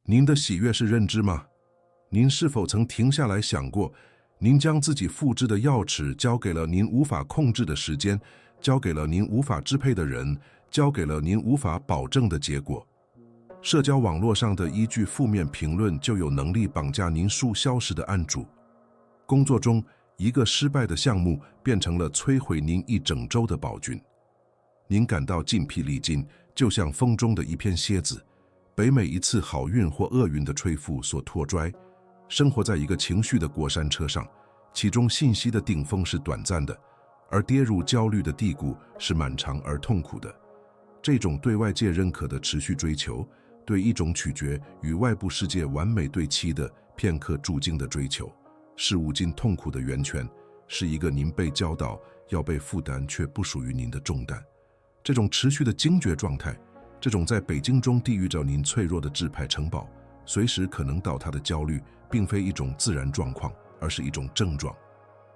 您的喜悦是认知吗？您是否曾停下来想过，您将自己复制的钥匙交给了您无法控制的时间，交给了您无法支配的人，交给了您无法保证的结果？社交网络上的一句负面评论就有能力绑架您数小时的案主。工作中，一个失败的项目变成了摧毁您一整周的暴君。您感到筋疲力尽，就像风中的一片蝎子，被每一次好运或厄运的吹拂所拖拽，生活在一个情绪的过山车上，其中信息的顶峰是短暂的，而跌入焦虑的低谷是漫长而痛苦的。这种对外界认可的持续追求，对一种取决与外部世界完美对齐的片刻注定的追求，是无尽痛苦的源泉，是一个您被教导要被负担却不属于您的重担。这种持续的惊觉状态，这种在北京中地狱着您脆弱的制派城堡，随时可能倒塌的焦虑，并非一种自然状况，而是一种症状。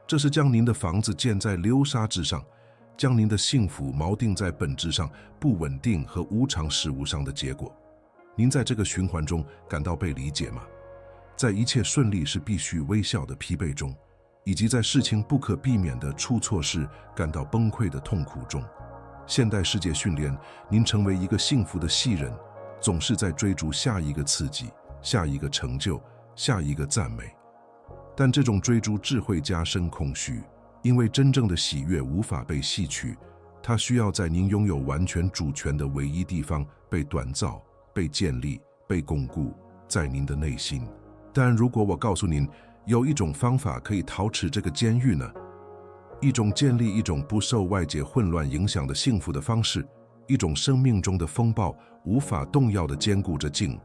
这是将您的房子建在流沙之上，将您的幸福锚定在本质上不稳定和无常事物上的结果。您在这个循环中感到被理解吗？在一切顺利是必须微笑的疲惫中，以及在事情不可避免的出错时感到崩溃的痛苦中。现代世界训练您成为一个幸福的戏人，总是在追逐下一个刺激、下一个成就、下一个赞美。但这种追逐只会加深空虚，因为真正的喜悦无法被吸取，它需要在您拥有完全主权的唯一地方被锻造、被建立、被巩固在您的内心。但如果我告诉您，有一种方法可以逃出这个监狱呢？一种建立一种不受外界混乱影响的幸福的方式，一种生命中的风暴无法动摇地坚固着静。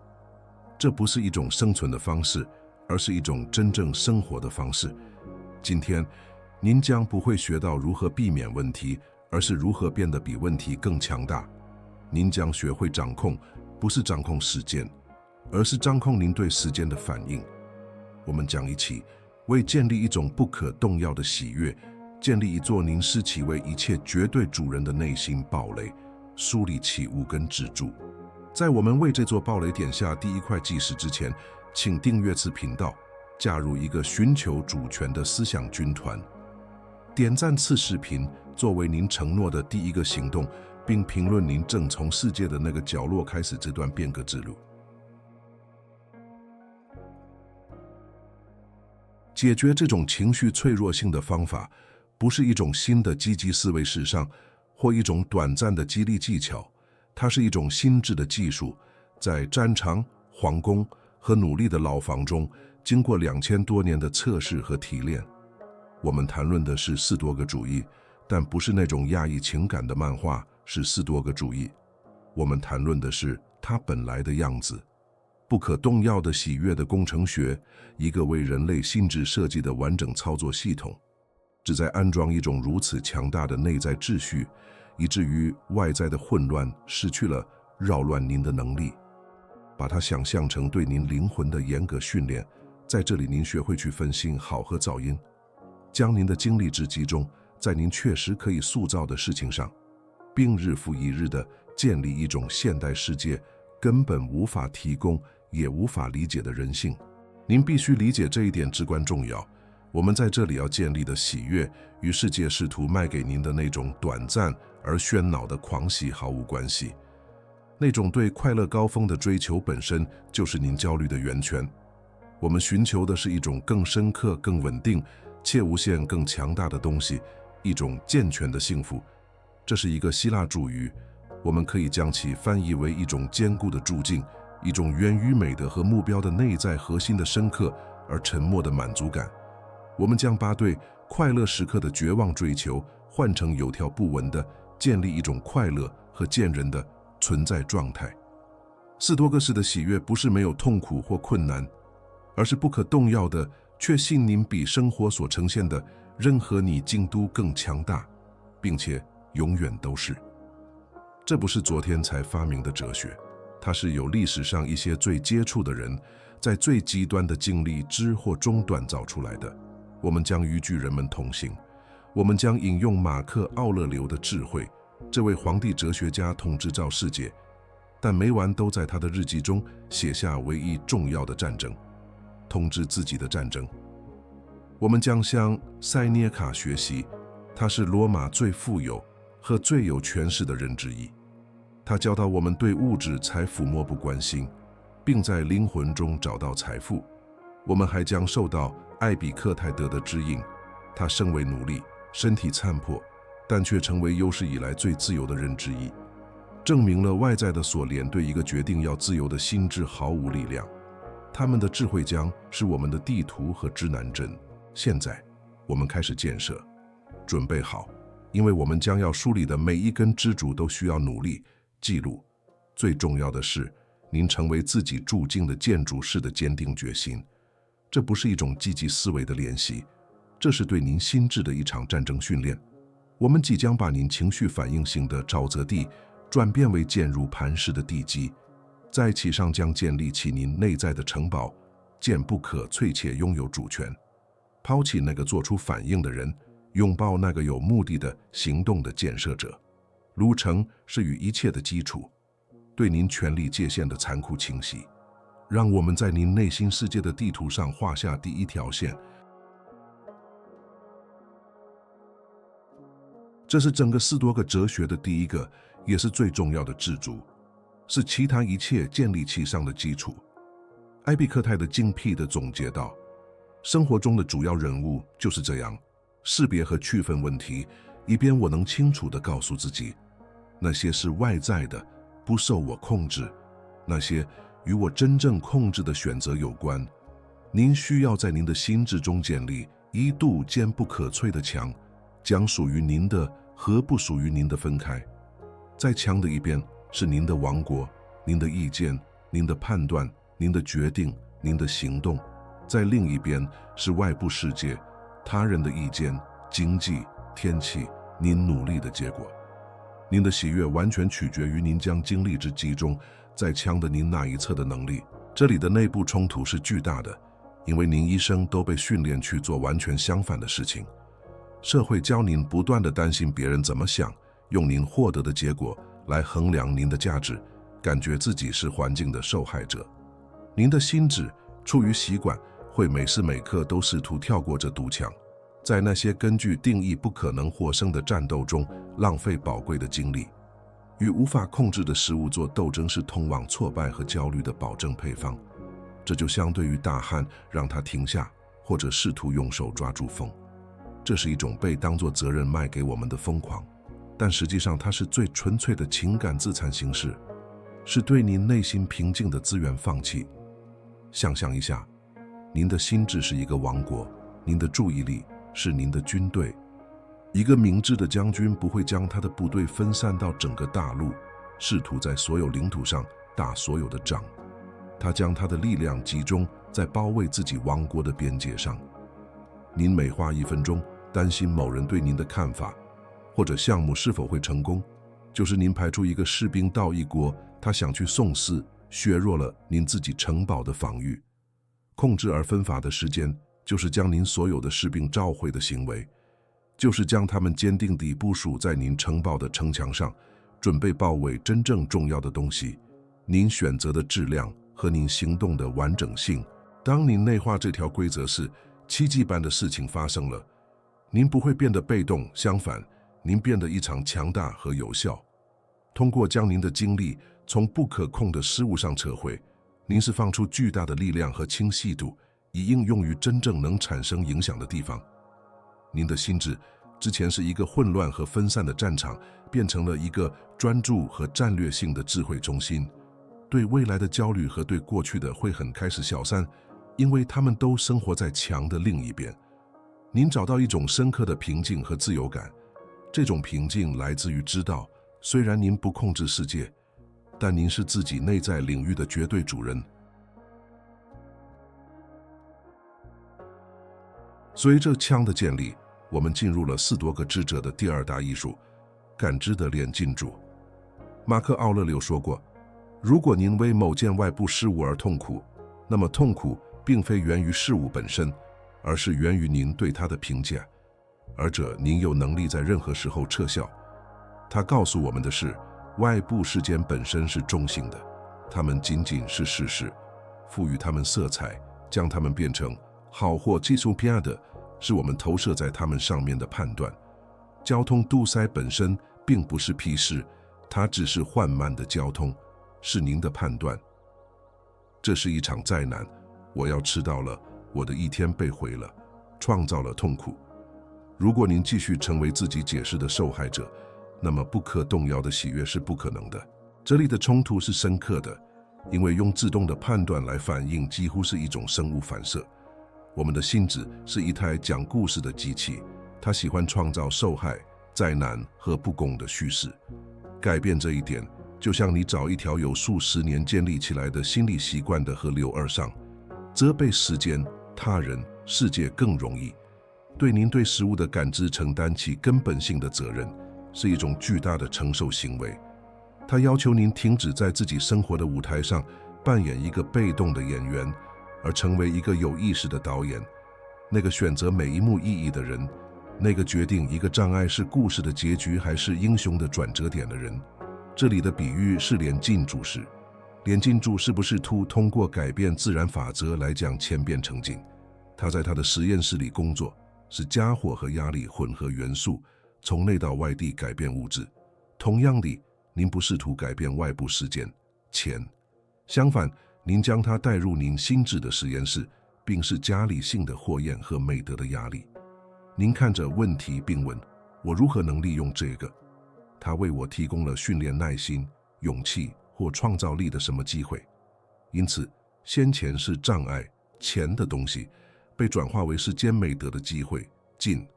这不是一种生存的方式，而是一种真正生活的方式。今天，您将不会学到如何避免问题，而是如何变得比问题更强大。您将学会掌控，不是掌控时间，而是掌控您对时间的反应。我们将一起为建立一种不可动摇的喜悦，建立一座您视其为一切绝对主人的内心堡垒，树立起无根支柱。在我们为这座堡垒点下第一块基石之前，请订阅此频道，加入一个寻求主权的思想军团。点赞此视频作为您承诺的第一个行动，并评论您正从世界的那个角落开始这段变革之路。解决这种情绪脆弱性的方法，不是一种新的积极思维时尚，或一种短暂的激励技巧，它是一种心智的技术，在战场、皇宫和努力的牢房中，经过2000多年的测试和提炼。我们谈论的是斯多葛主义，但不是那种压抑情感的漫画，是斯多葛主义。我们谈论的是它本来的样子。不可动摇的喜悦的工程学，一个为人类心智设计的完整操作系统，旨在安装一种如此强大的内在秩序，以至于外在的混乱失去了扰乱您的能力。把它想象成对您灵魂的严格训练，在这里您学会去分析好和噪音，将您的精力只集中在您确实可以塑造的事情上，并日复一日地建立一种现代世界根本无法提供也无法理解的人性。您必须理解这一点至关重要。我们在这里要建立的喜悦，与世界试图卖给您的那种短暂而喧闹的狂喜毫无关系。那种对快乐高峰的追求本身就是您焦虑的源泉。我们寻求的是一种更深刻、更稳定且无限更强大的东西，一种健全的幸福。这是一个希腊主语，我们可以将其翻译为一种坚固的注境，一种源于美德和目标的内在核心的深刻而沉默的满足感。我们将把对快乐时刻的绝望追求换成有条不紊的建立一种快乐和健人的存在状态。斯多葛式的喜悦不是没有痛苦或困难，而是不可动摇的确信您比生活所呈现的任何你境都更强大，并且永远都是。这不是昨天才发明的哲学，它是有历史上一些最接触的人在最极端的经历之或中锻造出来的。我们将与巨人们同行，我们将引用马克·奥勒留的智慧，这位皇帝哲学家统治造世界，但每晚都在他的日记中写下唯一重要的战争——统治自己的战争。我们将向塞涅卡学习，他是罗马最富有和最有权势的人之一。他教导我们对物质财富漠不关心，并在灵魂中找到财富。我们还将受到艾比克泰德的指引，他身为奴隶，身体残破，但却成为有史以来最自由的人之一，证明了外在的锁链对一个决定要自由的心智毫无力量。他们的智慧将是我们的地图和指南针。现在，我们开始建设，准备好，因为我们将要梳理的每一根支柱都需要努力记录。最重要的是，您成为自己住进的建筑师的坚定决心。这不是一种积极思维的练习，这是对您心智的一场战争训练。我们即将把您情绪反应性的沼泽地转变为坚如磐石的地基，在其上将建立起您内在的城堡，坚不可摧且拥有主权。抛弃那个做出反应的人，拥抱那个有目的的行动的建设者。路程是与一切的基础，对您权力界限的残酷清晰。让我们在您内心世界的地图上画下第一条线。这是整个斯多葛哲学的第一个，也是最重要的支柱，是其他一切建立其上的基础。艾比克泰的精辟地总结道：生活中的主要人物就是这样识别和区分问题，以便我能清楚地告诉自己，那些是外在的，不受我控制；那些与我真正控制的选择有关。您需要在您的心智中建立一堵坚不可摧的墙，将属于您的和不属于您的分开。在墙的一边是您的王国，您的意见，您的判断，您的决定，您的行动；在另一边是外部世界，他人的意见、经济、天气，您努力的结果。您的喜悦完全取决于您将精力之集中在墙的您那一侧的能力。这里的内部冲突是巨大的，因为您一生都被训练去做完全相反的事情。社会教您不断地担心别人怎么想，用您获得的结果来衡量您的价值，感觉自己是环境的受害者。您的心智出于习惯，会每时每刻都试图跳过这堵墙，在那些根据定义不可能获胜的战斗中浪费宝贵的精力。与无法控制的事物做斗争是通往挫败和焦虑的保证配方，这就相对于大汉让他停下，或者试图用手抓住风。这是一种被当作责任卖给我们的疯狂，但实际上它是最纯粹的情感自残形式，是对您内心平静的资源放弃。想象一下，您的心智是一个王国，您的注意力是您的军队。一个明智的将军不会将他的部队分散到整个大陆，试图在所有领土上打所有的仗。他将他的力量集中在保卫自己王国的边界上。您每花1分钟担心某人对您的看法，或者项目是否会成功，就是您派出一个士兵到一国，他想去送死，削弱了您自己城堡的防御。控制而分法的时间，就是将您所有的士兵召回的行为，就是将他们坚定地部署在您城堡的城墙上，准备保卫真正重要的东西，您选择的质量和您行动的完整性。当您内化这条规则时，奇迹般的事情发生了。您不会变得被动，相反，您变得异常强大和有效。通过将您的精力从不可控的事物上撤回，您释放出巨大的力量和清晰度，以应用于真正能产生影响的地方。您的心智之前是一个混乱和分散的战场，变成了一个专注和战略性的智慧中心。对未来的焦虑和对过去的悔恨开始消散，因为他们都生活在墙的另一边。您找到一种深刻的平静和自由感，这种平静来自于知道，虽然您不控制世界，但您是自己内在领域的绝对主人。随着墙的建立，我们进入了斯多葛智者的第二大艺术——感知的炼金术。马克·奥勒留说过，如果您为某件外部事物而痛苦，那么痛苦并非源于事物本身，而是源于您对它的评价，而这您有能力在任何时候撤销。他告诉我们的是，外部事件本身是中性的，它们仅仅是事实，赋予它们色彩，将它们变成好或技术偏的，是我们投射在它们上面的判断。交通堵塞本身并不是批示，它只是缓慢的交通，是您的判断。这是一场灾难，我要迟到了，我的一天被毁了，创造了痛苦。如果您继续成为自己解释的受害者，那么不可动摇的喜悦是不可能的。这里的冲突是深刻的，因为用自动的判断来反应几乎是一种生物反射。我们的心智是一台讲故事的机器，它喜欢创造受害、灾难和不公的叙事。改变这一点，就像你找一条有数十年建立起来的心理习惯的河流而上，责备时间、他人、世界更容易。对您对事物的感知承担起根本性的责任，是一种巨大的承受行为。它要求您停止在自己生活的舞台上扮演一个被动的演员，而成为一个有意识的导演，那个选择每一幕意义的人，那个决定一个障碍是故事的结局还是英雄的转折点的人。这里的比喻是连进注释，连进注是不是通过改变自然法则来将千变成金？他在他的实验室里工作，是家伙和压力混合元素，从内到外地改变物质。同样的，您不试图改变外部事件、钱，相反，您将它带入您心智的实验室，并是加理性的火焰和美德的压力。您看着问题并问：我如何能利用这个？它为我提供了训练耐心、勇气或创造力的什么机会？因此，先前是障碍、钱的东西，被转化为世间美德的机会。进，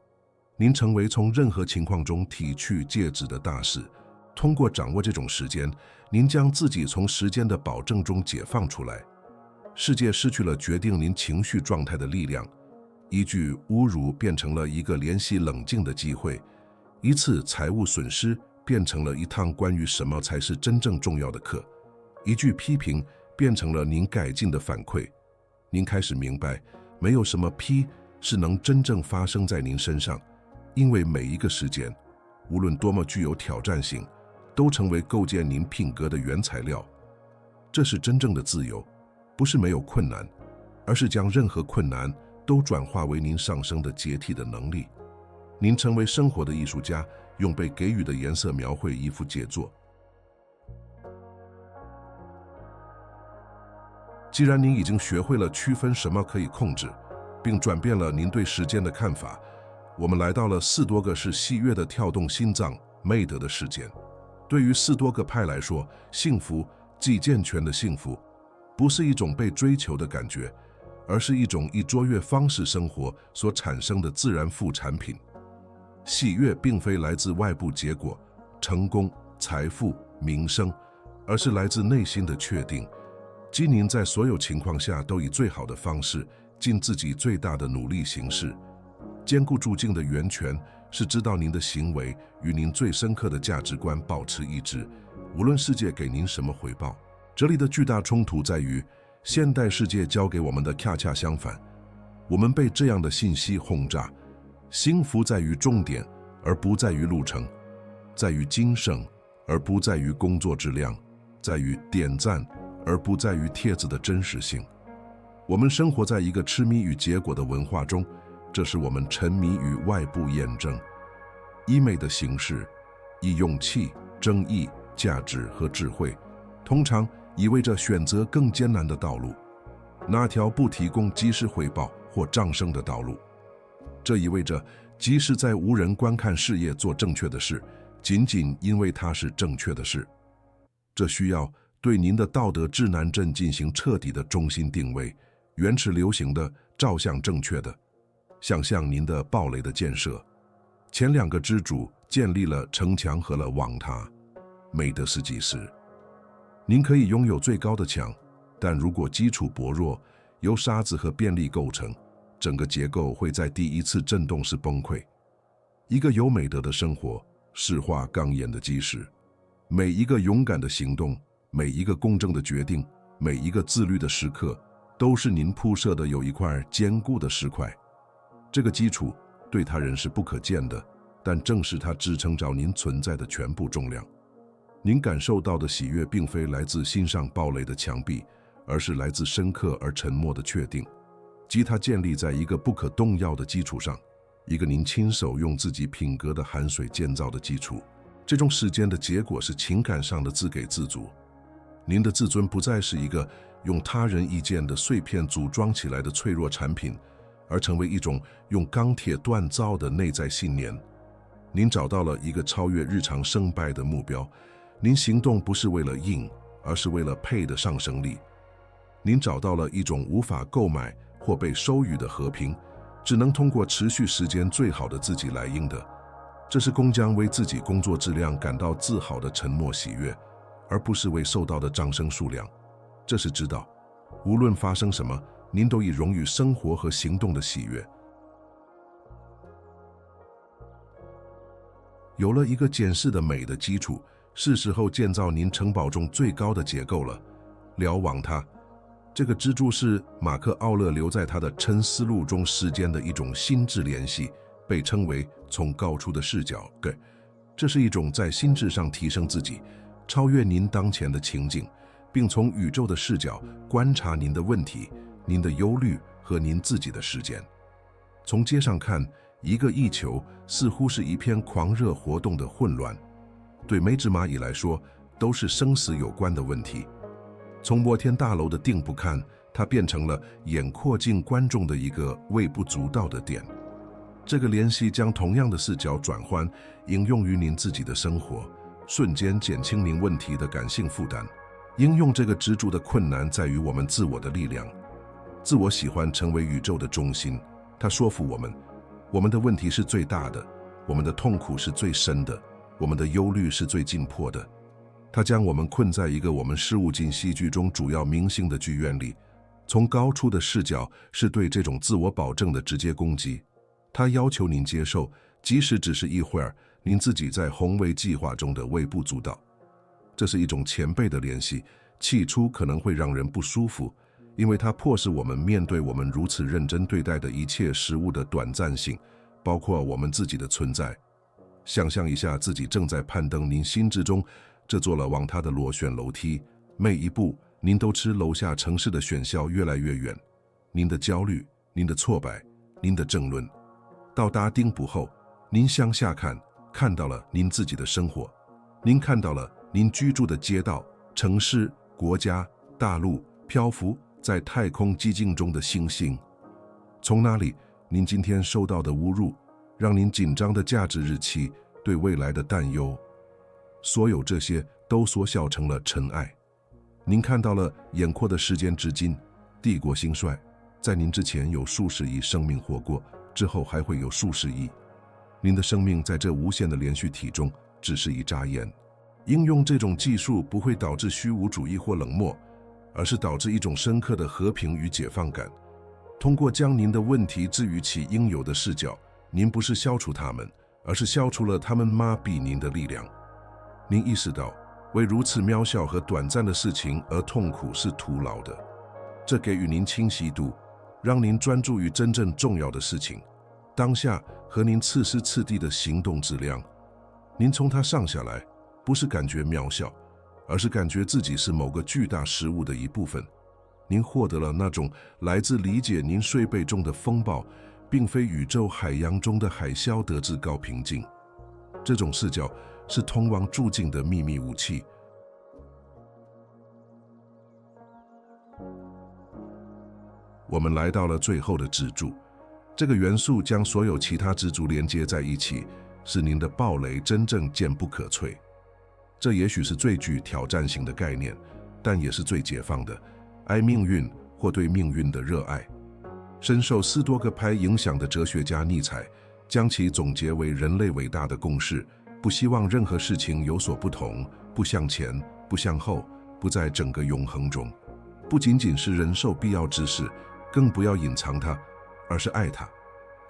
您成为从任何情况中提去戒指的大师。通过掌握这种时间，您将自己从时间的保证中解放出来。世界失去了决定您情绪状态的力量。一句侮辱变成了一个联系冷静的机会，一次财务损失变成了一趟关于什么才是真正重要的课，一句批评变成了您改进的反馈。您开始明白，没有什么批是能真正发生在您身上，因为每一个事件，无论多么具有挑战性，都成为构建您品格的原材料。这是真正的自由，不是没有困难，而是将任何困难都转化为您上升的阶梯的能力。您成为生活的艺术家，用被给予的颜色描绘一幅杰作。既然您已经学会了区分什么可以控制，并转变了您对时间的看法，我们来到了4多个是喜悦的跳动心脏美德的事件。对于4多个派来说，幸福，即健全的幸福，不是一种被追求的感觉，而是一种以卓越方式生活所产生的自然副产品。喜悦并非来自外部结果、成功、财富、名声，而是来自内心的确定，即您在所有情况下都以最好的方式，尽自己最大的努力行事。坚固住境的源泉是知道您的行为与您最深刻的价值观保持一致，无论世界给您什么回报。这里的巨大冲突在于，现代世界教给我们的恰恰相反。我们被这样的信息轰炸：幸福在于终点，而不在于路程；在于精神，而不在于工作质量；在于点赞，而不在于帖子的真实性。我们生活在一个痴迷与结果的文化中，这是我们沉迷于外部验证。医美的形式，以勇气、正义、价值和智慧，通常意味着选择更艰难的道路，那条不提供及时回报或掌声的道路。这意味着，即使在无人观看事业做正确的事，仅仅因为它是正确的事。这需要对您的道德指南针进行彻底的中心定位，原始流行的照向正确的。想象您的堡垒的建设，前2个支柱建立了城墙和了网塔。美德是即时，您可以拥有最高的墙，但如果基础薄弱，由沙子和便利构成，整个结构会在第一次震动时崩溃。一个有美德的生活，石化钢岩的基石。每一个勇敢的行动，每一个公正的决定，每一个自律的时刻，都是您铺设的有一块坚固的石块。这个基础对他人是不可见的，但正是它支撑着您存在的全部重量。您感受到的喜悦并非来自心上暴雷的墙壁，而是来自深刻而沉默的确定，即它建立在一个不可动摇的基础上，一个您亲手用自己品格的汗水建造的基础。这种时间的结果是情感上的自给自足。您的自尊不再是一个用他人意见的碎片组装起来的脆弱产品，而成为一种用钢铁锻造的内在信念。您找到了一个超越日常胜败的目标，您行动不是为了赢，而是为了配的上升力。您找到了一种无法购买或被收予的和平，只能通过持续时间最好的自己来赢得。这是工匠为自己工作质量感到自豪的沉默喜悦，而不是为受到的掌声数量。这是知道，无论发生什么，您都以荣誉生活和行动的喜悦。有了一个检视的美的基础，是时候建造您城堡中最高的结构了。瞭望它，这个支柱是马克·奥勒留在他的沉思录中时间的一种心智联系，被称为从高处的视角。这是一种在心智上提升自己，超越您当前的情境，并从宇宙的视角观察您的问题、您的忧虑和您自己的时间。从街上看，一个地球似乎是一片狂热活动的混乱，对每只蚂蚁来说都是生死有关的问题。从摩天大楼的顶部看，它变成了眼阔镜观众的一个微不足道的点。这个联系将同样的视角转换应用于您自己的生活，瞬间减轻您问题的感性负担。应用这个支柱的困难在于我们自我的力量。自我喜欢成为宇宙的中心，它说服我们，我们的问题是最大的，我们的痛苦是最深的，我们的忧虑是最紧迫的。它将我们困在一个我们事物进戏剧中主要明星的剧院里。从高处的视角是对这种自我保证的直接攻击。它要求您接受，即使只是一会儿，您自己在宏伟计划中的微不足道。这是一种前辈的联系，起初可能会让人不舒服，因为它迫使我们面对我们如此认真对待的一切事物的短暂性，包括我们自己的存在。想象一下自己正在攀登您心之中这座了往它的螺旋楼梯，每一步您都吃楼下城市的喧嚣越来越远，您的焦虑，您的挫败，您的争论。到达顶部后，您向下看，看到了您自己的生活，您看到了您居住的街道、城市、国家、大陆，漂浮在太空寂静中的星星。从那里，您今天受到的侮辱，让您紧张的价值日期，对未来的担忧，所有这些都缩小成了尘埃。您看到了眼阔的时间之今，帝国兴衰，在您之前有数十亿生命活过，之后还会有数十亿。您的生命在这无限的连续体中只是一眨眼。应用这种技术不会导致虚无主义或冷漠，而是导致一种深刻的和平与解放感。通过将您的问题置于其应有的视角，您不是消除它们，而是消除了它们麻痹您的力量。您意识到，为如此渺小和短暂的事情而痛苦是徒劳的。这给予您清晰度，让您专注于真正重要的事情，当下和您此时此地的行动质量。您从它上下来，不是感觉渺小，而是感觉自己是某个巨大事物的一部分。您获得了那种来自理解您睡背中的风暴，并非宇宙海洋中的海啸得至高平静。这种视角是通往诸境的秘密武器。我们来到了最后的支柱，这个元素将所有其他支柱连接在一起，使您的暴雷真正坚不可摧。这也许是最具挑战性的概念，但也是最解放的。爱命运或对命运的热爱。深受斯多葛派影响的哲学家尼采将其总结为人类伟大的共识：不希望任何事情有所不同，不向前，不向后，不在整个永恒中。不仅仅是人受必要之事，更不要隐藏它，而是爱它。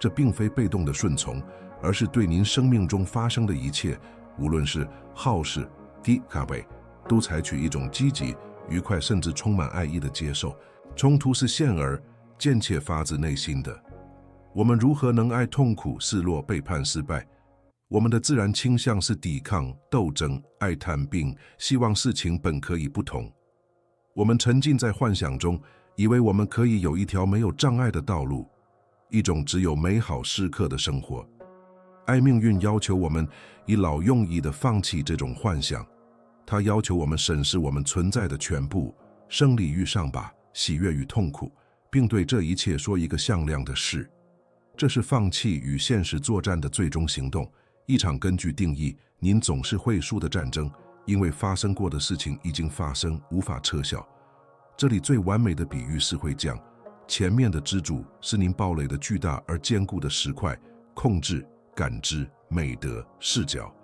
这并非被动的顺从，而是对您生命中发生的一切，无论是好事、低咖位，都采取一种积极、愉快甚至充满爱意的接受。冲突是现而渐切发自内心的。我们如何能爱痛苦、失落、背叛、失败？我们的自然倾向是抵抗、斗争、爱谈并希望事情本可以不同。我们沉浸在幻想中，以为我们可以有一条没有障碍的道路，一种只有美好时刻的生活。爱命运要求我们以老用意地放弃这种幻想，它要求我们审视我们存在的全部，胜利与伤疤，喜悦与痛苦，并对这一切说一个响亮的是。这是放弃与现实作战的最终行动，一场根据定义您总是会输的战争，因为发生过的事情已经发生，无法撤销。这里最完美的比喻是会将前面的支柱是您堡垒的巨大而坚固的石块，控制、感知、美德、视角，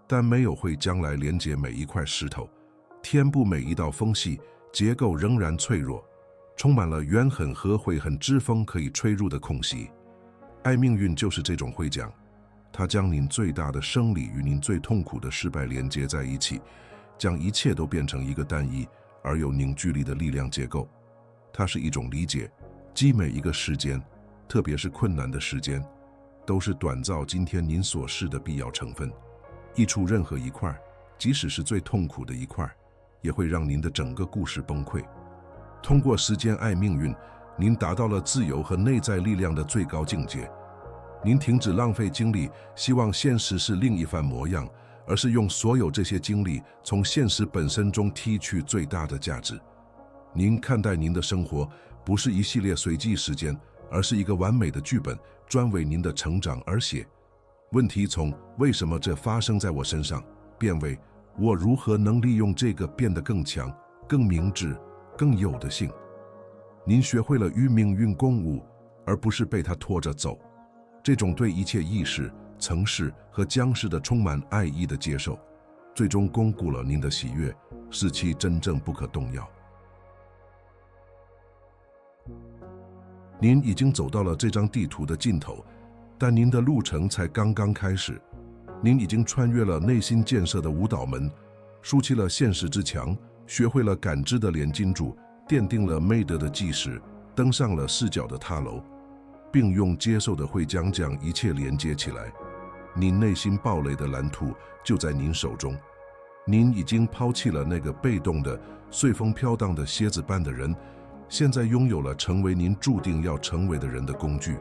但没有会将来连接每一块石头，填补每一道缝隙，结构仍然脆弱，充满了怨恨和悔恨之风可以吹入的空隙。爱命运就是这种会将，它将您最大的胜利与您最痛苦的失败连接在一起，将一切都变成一个单一而有凝聚力的力量结构。它是一种理解，即每一个时间，特别是困难的时间，都是锻造今天您所是的必要成分。溢出任何一块，即使是最痛苦的一块，也会让您的整个故事崩溃。通过时间爱命运，您达到了自由和内在力量的最高境界。您停止浪费精力，希望现实是另一番模样，而是用所有这些精力从现实本身中提取最大的价值。您看待您的生活不是一系列随机时间，而是一个完美的剧本，专为您的成长而写。问题从为什么这发生在我身上，变为我如何能利用这个变得更强、更明智、更有的性。您学会了与命运共舞，而不是被它拖着走。这种对一切意识、层式和僵尸的充满爱意的接受，最终巩固了您的喜悦，使其真正不可动摇。您已经走到了这张地图的尽头，但您的路程才刚刚开始。您已经穿越了内心建设的舞蹈门，竖起了现实之墙，学会了感知的连金柱，奠定了美德的基石，登上了视角的塔楼，并用接受的会将一切连接起来。您内心堡垒的蓝图就在您手中。您已经抛弃了那个被动的、随风飘荡的蝎子般的人，现在拥有了成为您注定要成为的人的工具。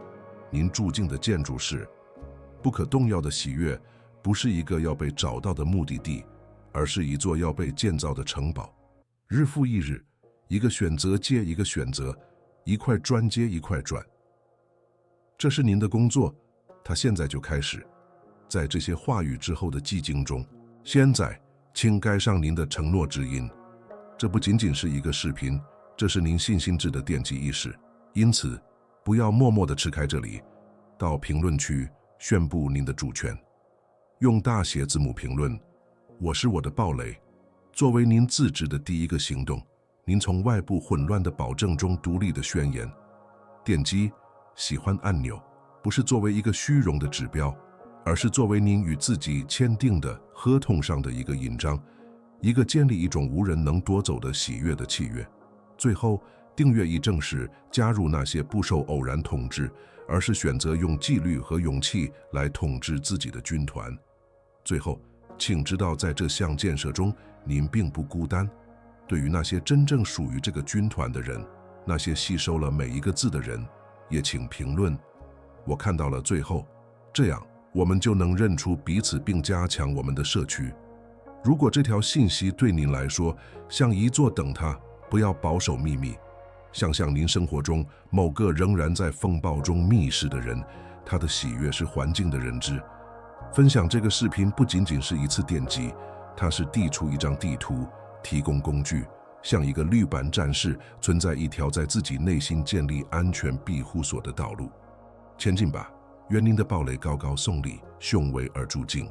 您住进的建筑是不可动摇的喜悦，不是一个要被找到的目的地，而是一座要被建造的城堡。日复一日，一个选择接一个选择，一块砖接一块砖。这是您的工作，它现在就开始。在这些话语之后的寂静中，现在请盖上您的承诺之音。这不仅仅是一个视频，这是您信心智的奠基意识。因此，不要默默地吃开这里，到评论区宣布您的主权。用大写字母评论我是我的堡垒，作为您自知的第一个行动，您从外部混乱的保证中独立的宣言。点击喜欢按钮，不是作为一个虚荣的指标，而是作为您与自己签订的合同上的一个印章，一个建立一种无人能夺走的喜悦的契约。最后，订阅亦正是加入那些不受偶然统治，而是选择用纪律和勇气来统治自己的军团。最后，请知道在这项建设中，您并不孤单。对于那些真正属于这个军团的人，那些吸收了每一个字的人，也请评论我看到了最后，这样我们就能认出彼此并加强我们的社区。如果这条信息对您来说像一座灯塔，不要保守秘密。想象您生活中某个仍然在风暴中迷失的人，他的喜悦是环境的认知。分享这个视频不仅仅是一次点击，它是递出一张地图，提供工具，像一个绿板战士存在一条在自己内心建立安全庇护所的道路。前进吧，愿您的堡垒高高耸立，雄伟而筑劲。